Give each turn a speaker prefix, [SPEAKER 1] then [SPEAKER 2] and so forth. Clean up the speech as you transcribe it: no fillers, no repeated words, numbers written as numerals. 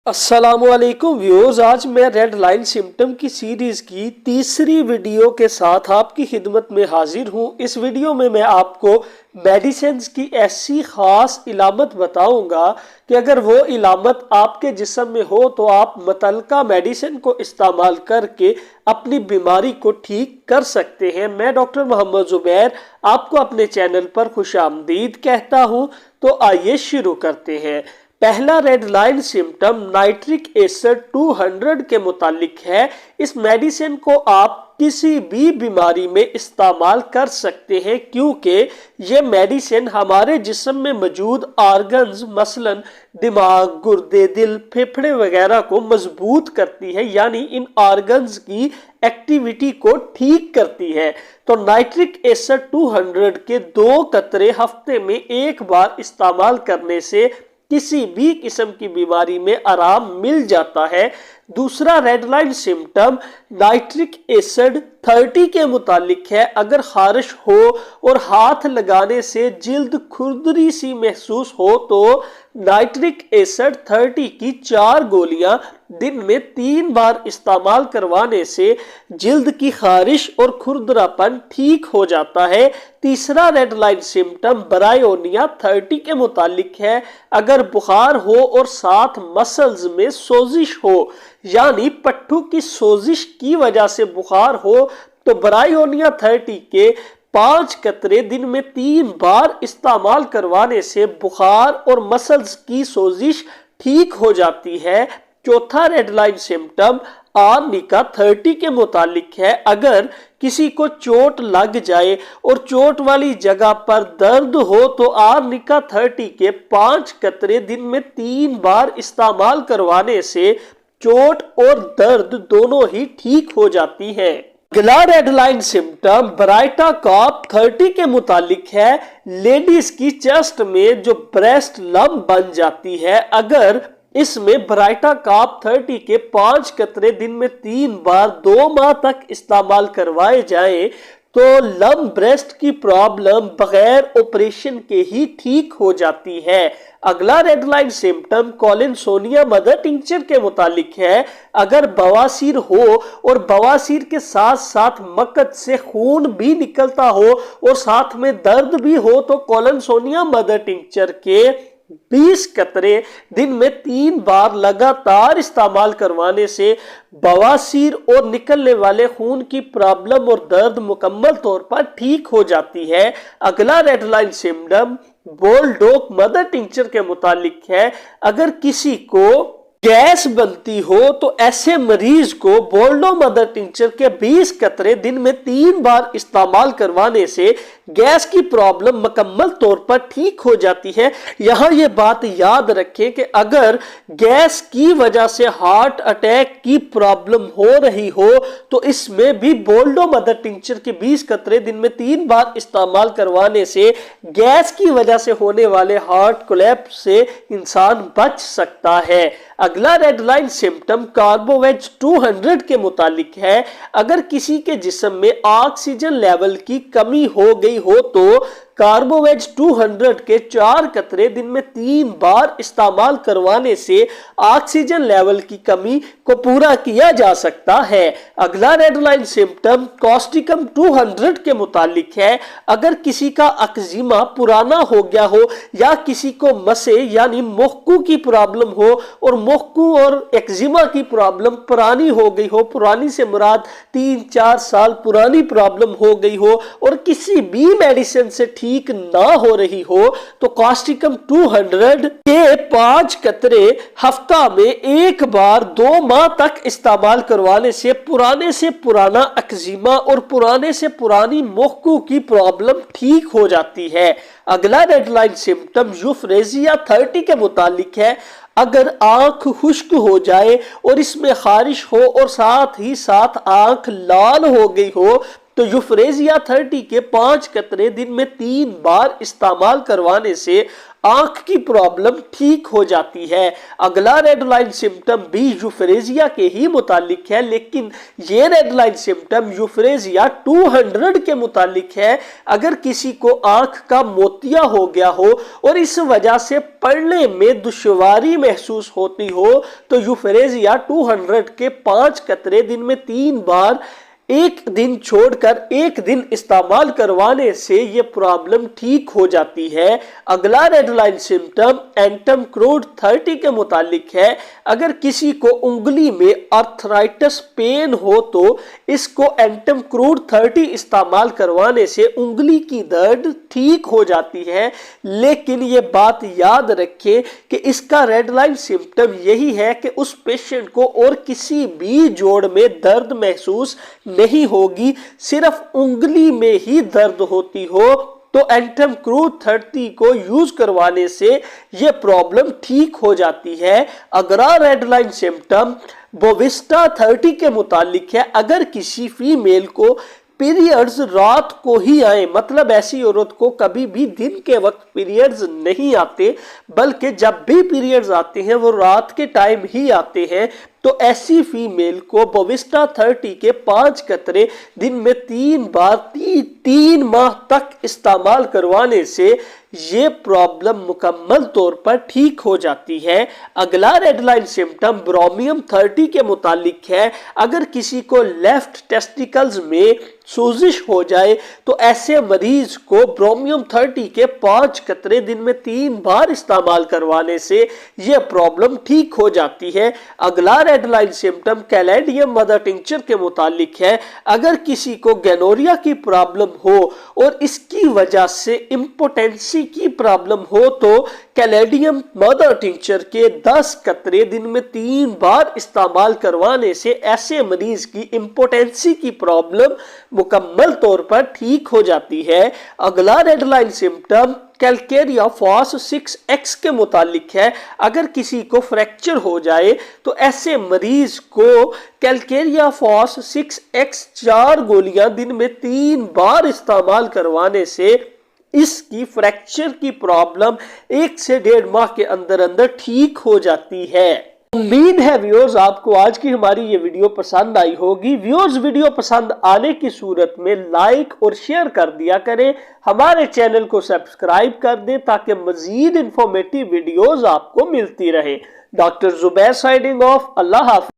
[SPEAKER 1] अस्सलाम वालेकुम व्यूअर्स, आज मैं रेड लाइन सिम्टम की सीरीज की तीसरी वीडियो के साथ आपकी खिदमत में हाजिर हूं। इस वीडियो में मैं आपको मेडिसिन की ऐसी खास इलामत बताऊंगा कि अगर वो इलामत आपके जिस्म में हो तो आप मुतल्लिका मेडिसिन को इस्तेमाल करके अपनी बीमारी को ठीक कर सकते हैं। मैं डॉक्टर मोहम्मद जुबैर आपको अपने चैनल पर खुशामदीद कहता हूं। तो आइए शुरू करते हैं। पहला red line symptom nitric acid 200 के मुतालिक है। इस मेडिसिन को आप किसी भी बीमारी में इस्तेमाल कर सकते हैं क्योंकि ये मेडिसिन हमारे जिस्म में मौजूद ऑर्गन्स मसलन दिमाग, गुर्दे, दिल, फेफड़े वगैरह को मजबूत करती है, यानी इन ऑर्गन्स की एक्टिविटी को ठीक करती है। तो नाइट्रिक एसिड 200 के 2 कतरे हफ्ते में एक बार इस्तेमाल करने से किसी भी किस्म की बीमारी में आराम मिल जाता है। दूसरा red line symptom nitric acid 30 के मुतालिक है। अगर खारिश हो और हाथ लगाने से जिल्द खुरदरी सी महसूस हो तो नाइट्रिक एसिड 30 की 4 गोलियां दिन में 3 बार इस्तेमाल करवाने से जिल्द की खारिश और खुरदरापन ठीक हो जाता है। तीसरा रेड लाइन सिम्टम ब्रायोनिया 30 के मुतालिक है। अगर बुखार हो और साथ मसल्स में सोजिश हो, यानी पट्टू की सोजिश की वजह से बुखार हो, तो ब्रायोनिया 30 के 5 कतरे दिन में 3 बार इस्तेमाल करवाने से बुखार और मसल्स की सोजिश ठीक हो जाती है। चौथा रेड लाइन सिम्टम आर्निका 30 के मुतालिक है। अगर किसी को चोट लग जाए और चोट वाली जगह पर दर्द हो तो आर्निका 30 के 5 कतरे दिन में 3 बार इस्तेमाल करवाने से चोट और दर्द दोनों ही ठीक हो जाती है। अगला रेड लाइन सिम्टम ब्राइटा कॉप 30 के मुतालिक है। लेडीज की चेस्ट में जो ब्रेस्ट लंप बन जाती है, अगर इसमें ब्राइटा कॉप 30 के 5 कतरे दिन में 3 बार 2 माह तक इस्तेमाल करवाए जाए तो लंप ब्रेस्ट की प्रॉब्लम बगैर ऑपरेशन के ही ठीक हो जाती है। अगला red line symptom Collinsonia mother tincture के मुतालिक है। अगर बवासीर हो और बवासीर के साथ साथ मकत से खून भी निकलता हो और साथ में दर्द भी हो तो कॉलिनसोनिया मदर टिंचर के 20 कतरे दिन में 3 बार लगातार इस्तेमाल करवाने से बवासीर और निकलने वाले खून की प्रॉब्लम और दर्द मुकम्मल तौर पर ठीक हो जाती है। अगला red line symptom Boldo mother tincture के मुतालिक है। अगर किसी को गैस बनती हो तो ऐसे मरीज को बोल्डो मदर टिंचर के 20 कतरे दिन में 3 बार इस्तेमाल करवाने से गैस की प्रॉब्लम मुकम्मल तौर पर ठीक हो जाती है। यहाँ ये बात याद रखें कि अगर गैस की वजह से हार्ट अटैक की प्रॉब्लम हो रही हो तो इसमें भी बोल्डो मदर टिंचर के 20 कतरे दिन में 3 बार इस्तेमाल करवाने से गैस की वजह से होने वाले हार्ट कोलैप्स से इंसान बच सकता है। अगला रेड लाइन सिम्टम कार्बोवेज 200 के मुतालिक है। अगर किसी के जिस्म में ऑक्सीजन लेवल की कमी हो गई हो तो कार्बोवेज 200 के 4 कतरे दिन में 3 बार इस्तेमाल करवाने से ऑक्सीजन लेवल की कमी को पूरा किया जा सकता है। अगला रेड लाइन सिम्टम कॉस्टिकम 200 के मुतालिक है। अगर किसी का एक्जिमा पुराना हो गया हो या किसी को मसे यानी मोहकू की प्रॉब्लम हो और मोहकू और एक्जिमा की प्रॉब्लम पुरानी हो गई हो, पुरानी से मुराद 3-4 साल पुरानी प्रॉब्लम हो गई हो और किसी भी मेडिसिन से ठीक ना हो रही हो तो कॉस्टिकम 200 के 5 कतरे हफ्ता में एक बार 2 माह तक इस्तेमाल करवाने से पुराना एक्जिमा और पुराने से पुरानी मोहकू की प्रॉब्लम ठीक हो जाती है। अगला रेड लाइन सिम्टम यूफ्रेजिया 30 के मुतालिक है। अगर आंख खुश्क हो जाए और इसमें खारिश हो और साथ ही साथ आंख लाल हो गई हो तो यूफ्रेजिया 30 के 5 कतरे दिन में 3 बार इस्तेमाल करवाने से آنکھ کی پرابلم ٹھیک ہو جاتی ہے۔ اگلا ریڈ لائن سمٹم بھی یوفریزیا کے ہی متعلق ہے، لیکن یہ ریڈ لائن سمٹم یوفریزیا 200 کے متعلق ہے۔ اگر کسی کو آنکھ کا موتیا ہو گیا ہو اور اس وجہ سے پڑھنے میں دشواری محسوس ہوتی ہو تو یوفریزیا 200 کے 5 قطرے دن میں 3 بار ایک دن چھوڑ کر ایک دن استعمال کروانے سے یہ پرابلم ٹھیک ہو جاتی ہے۔ اگلا ریڈ لائن سمٹم اینٹم کروڈ 30 کے متعلق ہے۔ اگر کسی کو انگلی میں آرتھرائٹس پین ہو تو اس کو اینٹم کروڈ 30 استعمال کروانے سے انگلی کی درد ٹھیک ہو جاتی ہے، لیکن یہ بات یاد رکھیں کہ اس کا ریڈ لائن سمٹم یہی ہے کہ اس پیشنٹ کو اور کسی بھی جوڑ میں درد محسوس نہیں ہوگی، صرف انگلی میں ہی درد ہوتی ہو تو اینٹم کروڈ 30 کو یوز کروانے سے یہ پرابلم ٹھیک ہو جاتی ہے۔ اگلا ریڈ لائن سمٹم بووسٹا 30 کے متعلق ہے۔ اگر کسی فیمیل کو پیریڈز رات کو ہی آئیں، مطلب ایسی عورت کو کبھی بھی دن کے وقت پیریڈز نہیں آتے بلکہ جب بھی پیریڈز آتے ہیں وہ رات کے ٹائم ہی آتے ہیں، تو ایسی فیمیل کو بووسٹا 30 کے 5 قطرے دن میں 3 بار 3 ماہ تک استعمال کروانے سے یہ پرابلم مکمل طور پر ٹھیک ہو جاتی ہے۔ اگلا ریڈ لائن سمٹم برومیم 30 کے متعلق ہے۔ اگر کسی کو لیفٹ ٹیسٹیکلز میں سوزش ہو جائے تو ایسے مریض کو برومیم 30 کے 5 قطرے دن میں 3 بار استعمال کروانے سے یہ پرابلم ٹھیک ہو جاتی ہے۔ اگلا red line symptom کیلیڈیم mother tincture کے متعلق ہے۔ اگر کسی کو گینوریا کی پرابلم ہو اور اس کی وجہ سے امپوٹنسی کی پرابلم ہو تو کیلیڈیم مدر ٹنکچر کے 10 قطرے دن میں 3 بار استعمال کروانے سے ایسے مریض کی امپوٹنسی کی پرابلم مکمل طور پر ٹھیک ہو جاتی ہے۔ اگلا ریڈ لائن سمٹم کیلکیریا فاس 6X کے متعلق ہے۔ اگر کسی کو فریکچر ہو جائے تو ایسے مریض کو کیلکیریا فاس 6X 4 گولیاں دن میں 3 بار استعمال کروانے سے اس کی فریکچر کی پرابلم 1 سے 1.5 ماہ کے اندر ٹھیک ہو جاتی ہے۔ امید ہے ویورز آپ کو آج کی ہماری یہ ویڈیو پسند آئی ہوگی۔ ویورز ویڈیو پسند آنے کی صورت میں لائک اور شیئر کر دیا کریں، ہمارے چینل کو سبسکرائب کر دیں تاکہ مزید انفارمیٹیو ویڈیوز آپ کو ملتی رہیں۔ ڈاکٹر زبیر سائننگ آف، اللہ حافظ۔